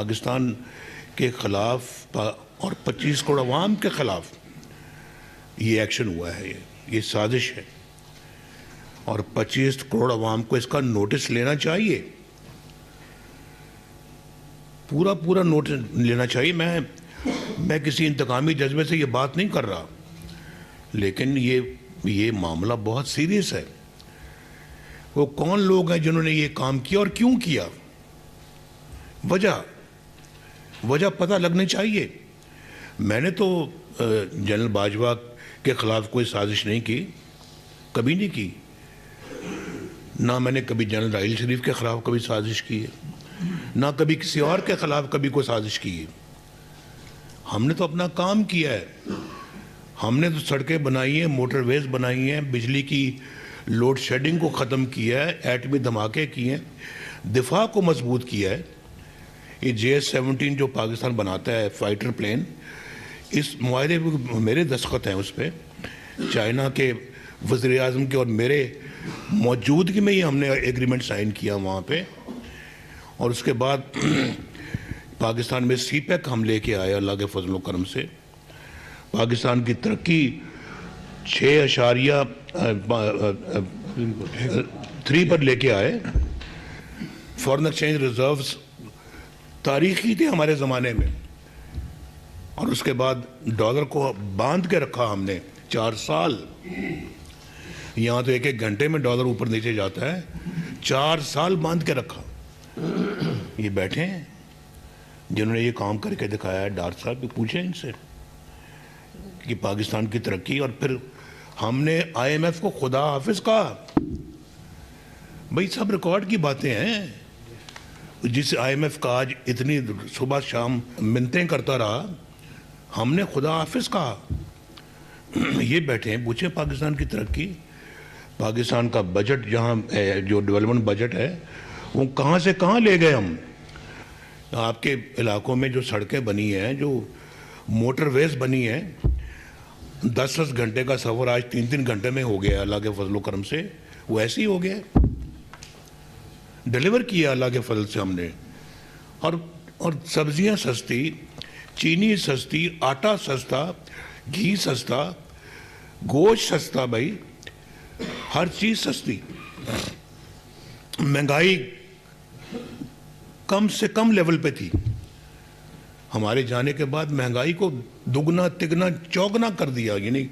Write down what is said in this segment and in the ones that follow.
پاکستان کے خلاف اور 25 کروڑ عوام کے خلاف یہ ایکشن ہوا ہے، یہ سازش ہے، اور 25 کروڑ عوام کو اس کا نوٹس لینا چاہیے، پورا نوٹس لینا چاہیے۔ میں کسی انتقامی جذبے سے یہ بات نہیں کر رہا، لیکن یہ معاملہ بہت سیریس ہے۔ وہ کون لوگ ہیں جنہوں نے یہ کام کیا اور کیوں کیا؟ وجہ پتہ لگنی چاہیے۔ میں نے تو جنرل باجوہ کے خلاف کوئی سازش نہیں کی، کبھی نہیں کی، نہ میں نے کبھی جنرل راحیل شریف کے خلاف کبھی سازش کی ہے، نہ کبھی کسی اور کے خلاف کبھی کوئی سازش کی ہے۔ ہم نے تو اپنا کام کیا ہے، ہم نے تو سڑکیں بنائی ہیں، موٹر ویز بنائی ہیں، بجلی کی لوڈ شیڈنگ کو ختم کیا ہے، ایٹمی دھماکے کیے ہیں، دفاع کو مضبوط کیا ہے۔ یہ JS-17 جو پاکستان بناتا ہے فائٹر پلین، اس معاہدے پہ میرے دستخط ہیں، اس پہ چائنا کے وزیر اعظم کے اور میرے موجودگی میں ہی ہم نے ایگریمنٹ سائن کیا وہاں پہ۔ اور اس کے بعد پاکستان میں CPEC ہم لے کے آئے اللہ کے فضل و کرم سے۔ پاکستان کی ترقی 6.3 پر لے کے آئے۔ فورن ایکسچینج ریزروز تاریخی تھے ہمارے زمانے میں، اور اس کے بعد ڈالر کو باندھ کے رکھا ہم نے 4 سال۔ یہاں تو ایک گھنٹے میں ڈالر اوپر نیچے جاتا ہے، 4 سال باندھ کے رکھا۔ یہ بیٹھے ہیں جنہوں نے یہ کام کر کے دکھایا ہے، ڈار صاحب پوچھیں ان سے کہ پاکستان کی ترقی۔ اور پھر ہم نے IMF کو خدا حافظ کہا، بھئی سب ریکارڈ کی باتیں ہیں۔ جس IMF کا آج اتنی صبح شام منتیں کرتا رہا، ہم نے خدا حافظ کہا۔ یہ بیٹھے ہیں، پوچھیں پاکستان کی ترقی، پاکستان کا بجٹ جہاں جو ڈیولپمنٹ بجٹ ہے وہ کہاں سے کہاں لے گئے ہم۔ آپ کے علاقوں میں جو سڑکیں بنی ہیں، جو موٹر ویز بنی ہیں، 10 گھنٹے کا سفر آج 3 گھنٹے میں ہو گیا اللہ کے فضل و کرم سے۔ وہ ایسے ہی ہو گیا، ڈیلیور کیا اللہ کے فضل سے ہم نے۔ اور سبزیاں سستی، چینی سستی، آٹا سستا، گھی سستا، گوشت سستا، بھائی ہر چیز سستی۔ مہنگائی کم سے کم لیول پہ تھی، ہمارے جانے کے بعد مہنگائی کو دگنا تگنا چوگنا کر دیا۔ یعنی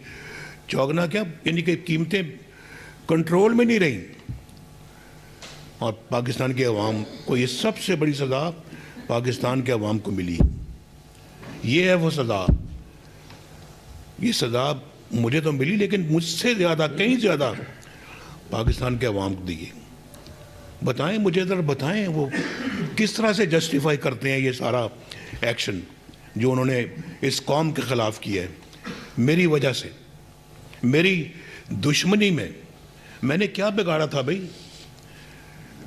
چوگنا کیا، یعنی کہ قیمتیں کنٹرول میں نہیں رہیں۔ اور پاکستان کے عوام کو یہ سب سے بڑی سزا پاکستان کے عوام کو ملی، یہ ہے وہ سزا۔ یہ سزا مجھے تو ملی، لیکن مجھ سے زیادہ، کہیں زیادہ پاکستان کے عوام کو دیے۔ بتائیں مجھے، ذرا بتائیں وہ کس طرح سے جسٹیفائی کرتے ہیں یہ سارا ایکشن جو انہوں نے اس قوم کے خلاف کیا ہے۔ میری وجہ سے، میری دشمنی میں نے کیا بگاڑا تھا بھائی؟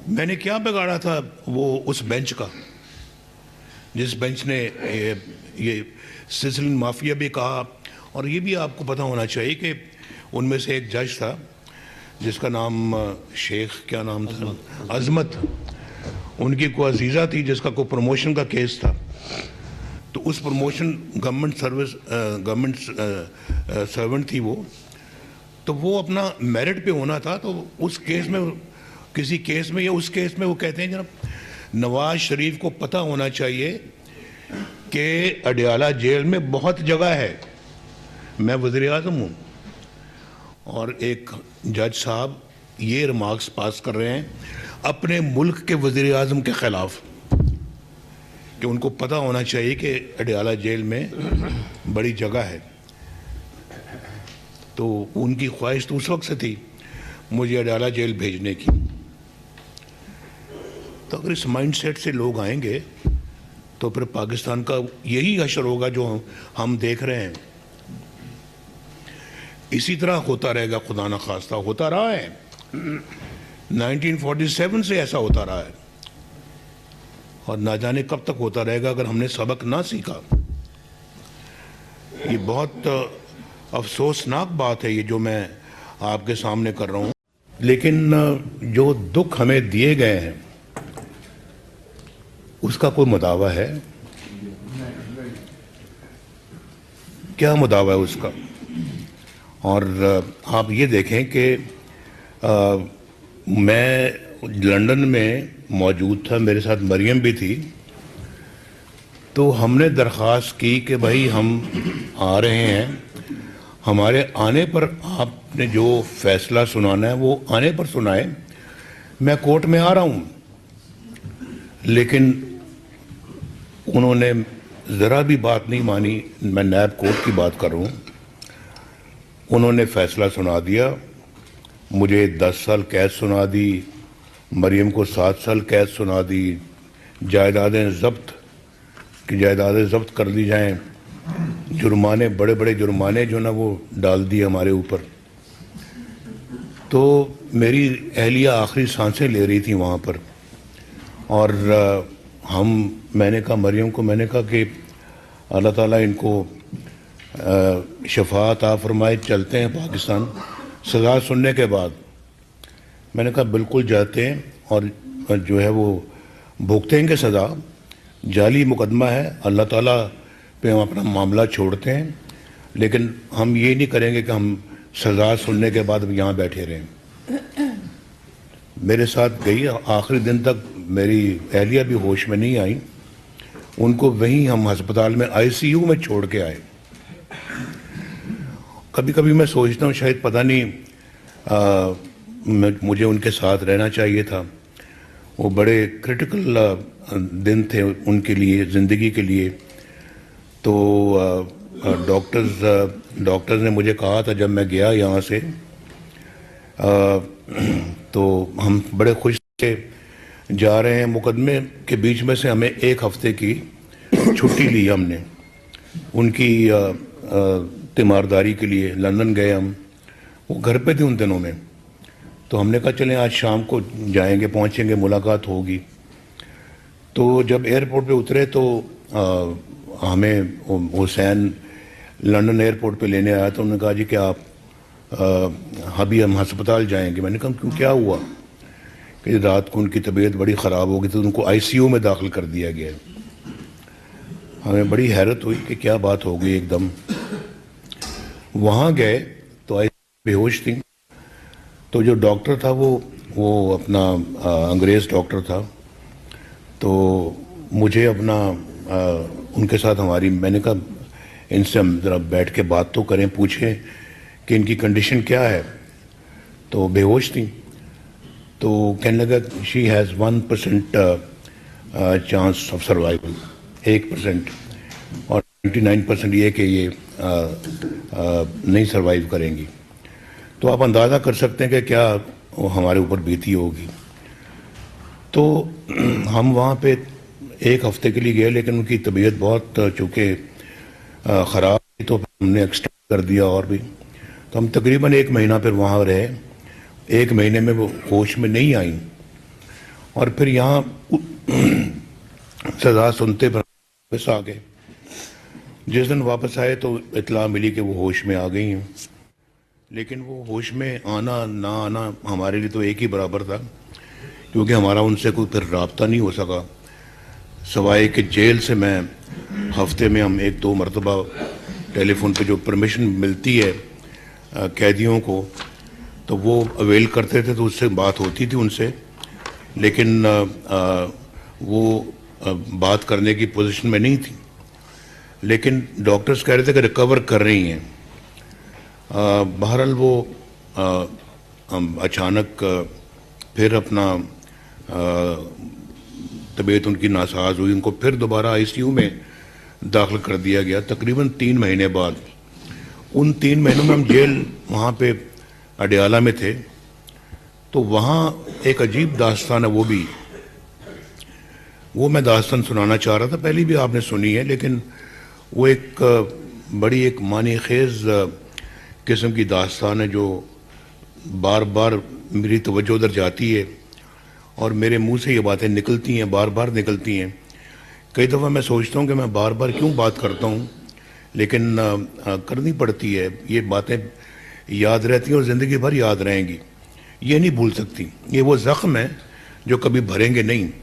میں نے کیا بگاڑا تھا وہ اس بینچ کا، جس بینچ نے یہ سسلین مافیا بھی کہا۔ اور یہ بھی آپ کو پتہ ہونا چاہیے کہ ان میں سے ایک جج تھا جس کا نام شیخ، کیا نام تھا، عظمت، ان کی کوئی عزیزہ تھی جس کا کوئی پروموشن کا کیس تھا۔ تو اس پروموشن گورنمنٹ سرونٹ تھی وہ، تو وہ اپنا میرٹ پہ ہونا تھا۔ تو اس کیس میں، کسی کیس میں یا اس کیس میں وہ کہتے ہیں جناب نواز شریف کو پتہ ہونا چاہیے کہ اڈیالہ جیل میں بہت جگہ ہے، میں وزیر اعظم ہوں۔ اور ایک جج صاحب یہ ریمارکس پاس کر رہے ہیں اپنے ملک کے وزیر اعظم کے خلاف کہ ان کو پتہ ہونا چاہیے کہ اڈیالہ جیل میں بڑی جگہ ہے۔ تو ان کی خواہش تو اس وقت سے تھی مجھے اڈیالہ جیل بھیجنے کی۔ تو اگر اس مائنڈ سیٹ سے لوگ آئیں گے تو پھر پاکستان کا یہی حشر ہوگا جو ہم دیکھ رہے ہیں۔ اسی طرح ہوتا رہے گا، خدا نہ خواستہ ہوتا رہا ہے، 1947 سے ایسا ہوتا رہا ہے، اور نہ جانے کب تک ہوتا رہے گا اگر ہم نے سبق نہ سیکھا۔ یہ بہت افسوسناک بات ہے یہ جو میں آپ کے سامنے کر رہا ہوں، لیکن جو دکھ ہمیں دیے گئے ہیں اس کا کوئی مداوع ہے؟ کیا مداوع ہے اس کا؟ اور آپ یہ دیکھیں کہ میں لندن میں موجود تھا، میرے ساتھ مریم بھی تھی، تو ہم نے درخواست کی کہ بھائی ہم آ رہے ہیں، ہمارے آنے پر آپ نے جو فیصلہ سنانا ہے وہ آنے پر سنائے، میں کورٹ میں آ رہا ہوں۔ لیکن انہوں نے ذرا بھی بات نہیں مانی، میں نیب کورٹ کی بات کر رہا ہوں۔ انہوں نے فیصلہ سنا دیا، مجھے 10 سال قید سنا دی، مریم کو 7 سال قید سنا دی، جائیدادیں ضبط کر دی جائیں، جرمانے، بڑے بڑے جرمانے جو نا وہ ڈال دیے ہمارے اوپر۔ تو میری اہلیہ آخری سانسیں لے رہی تھی وہاں پر، اور میں نے کہا مریم کو، میں نے کہا کہ اللہ تعالیٰ ان کو شفا عطا فرمائے، چلتے ہیں پاکستان سزا سننے کے بعد۔ میں نے کہا بالکل جاتے ہیں، اور جو ہے وہ بھگتیں گے سزا، جعلی مقدمہ ہے، اللہ تعالیٰ پہ ہم اپنا معاملہ چھوڑتے ہیں، لیکن ہم یہ نہیں کریں گے کہ ہم سزا سننے کے بعد یہاں بیٹھے رہیں۔ میرے ساتھ گئی، آخری دن تک میری اہلیہ بھی ہوش میں نہیں آئی، ان کو وہیں ہم ہسپتال میں ICU میں چھوڑ کے آئے۔ کبھی کبھی میں سوچتا ہوں شاید پتہ نہیں مجھے ان کے ساتھ رہنا چاہیے تھا، وہ بڑے کرٹیکل دن تھے ان کے لیے، زندگی کے لیے۔ تو ڈاکٹرز نے مجھے کہا تھا جب میں گیا یہاں سے، تو ہم بڑے خوش تھے، جا رہے ہیں، مقدمے کے بیچ میں سے ہمیں 1 ہفتے کی چھٹی لی ہم نے ان کی تیمارداری کے لیے۔ لندن گئے ہم، وہ گھر پہ تھے ان دنوں میں، تو ہم نے کہا چلیں آج شام کو جائیں گے، پہنچیں گے، ملاقات ہوگی۔ تو جب ایئرپورٹ پہ اترے تو ہمیں حسین لندن ایئرپورٹ پہ لینے آیا، تو انہوں نے کہا جی کہ آپ ابھی ہم ہسپتال جائیں گے۔ میں نے کہا کیوں، کیا ہوا؟ کہ رات کو ان کی طبیعت بڑی خراب ہو گئی، تو ان کو ICU میں داخل کر دیا گیا۔ ہمیں بڑی حیرت ہوئی کہ کیا بات ہو گئی، ایک دم وہاں گئے تو بے ہوش تھیں۔ تو جو ڈاکٹر تھا وہ اپنا انگریز ڈاکٹر تھا، تو مجھے اپنا ان کے ساتھ میں نے کہا ان سے ہم ذرا بیٹھ کے بات تو کریں، پوچھیں کہ ان کی کنڈیشن کیا ہے۔ تو بے ہوش تھیں، تو کہنے لگا she has 1% chance of survival, 1%، اور 99% یہ کہ یہ نہیں سروائیو کریں گی۔ تو آپ اندازہ کر سکتے ہیں کہ کیا ہمارے اوپر بیتی ہوگی۔ تو ہم وہاں پہ 1 ہفتے کے لیے گئے، لیکن ان کی طبیعت بہت چونکہ خراب تھی، تو ہم نے ایکسٹینڈ کر دیا اور بھی۔ تو ہم تقریباً 1 مہینہ پھر وہاں رہے۔ 1 مہینے میں وہ ہوش میں نہیں آئیں، اور پھر یہاں سزا سنتے پر واپس آ گئے۔ جس دن واپس آئے تو اطلاع ملی کہ وہ ہوش میں آ گئی ہیں، لیکن وہ ہوش میں آنا نہ آنا ہمارے لیے تو ایک ہی برابر تھا، کیونکہ ہمارا ان سے کوئی پھر رابطہ نہیں ہو سکا، سوائے کہ جیل سے میں ہفتے میں ہم 1-2 مرتبہ ٹیلی فون پہ جو پرمیشن ملتی ہے قیدیوں کو، تو وہ اویل کرتے تھے، تو اس سے بات ہوتی تھی ان سے، لیکن وہ بات کرنے کی پوزیشن میں نہیں تھی۔ لیکن ڈاکٹرز کہہ رہے تھے کہ ریکور کر رہی ہیں۔ بہرحال وہ اچانک پھر اپنا طبیعت ان کی ناساز ہوئی، ان کو پھر دوبارہ ICU میں داخل کر دیا گیا تقریباً 3 مہینے بعد۔ ان 3 مہینوں میں ہم جیل وہاں پہ اڈیالہ میں تھے، تو وہاں ایک عجیب داستان ہے، وہ میں داستان سنانا چاہ رہا تھا، پہلی بھی آپ نے سنی ہے، لیکن وہ ایک بڑی ایک معنی خیز قسم کی داستان ہے جو بار بار میری توجہ ادھر جاتی ہے، اور میرے منہ سے یہ باتیں نکلتی ہیں، بار بار نکلتی ہیں۔ کئی دفعہ میں سوچتا ہوں کہ میں بار بار کیوں بات کرتا ہوں، لیکن کرنی پڑتی ہے، یہ باتیں یاد رہتی ہیں اور زندگی بھر یاد رہیں گی، یہ نہیں بھول سکتی۔ یہ وہ زخم ہے جو کبھی بھریں گے نہیں۔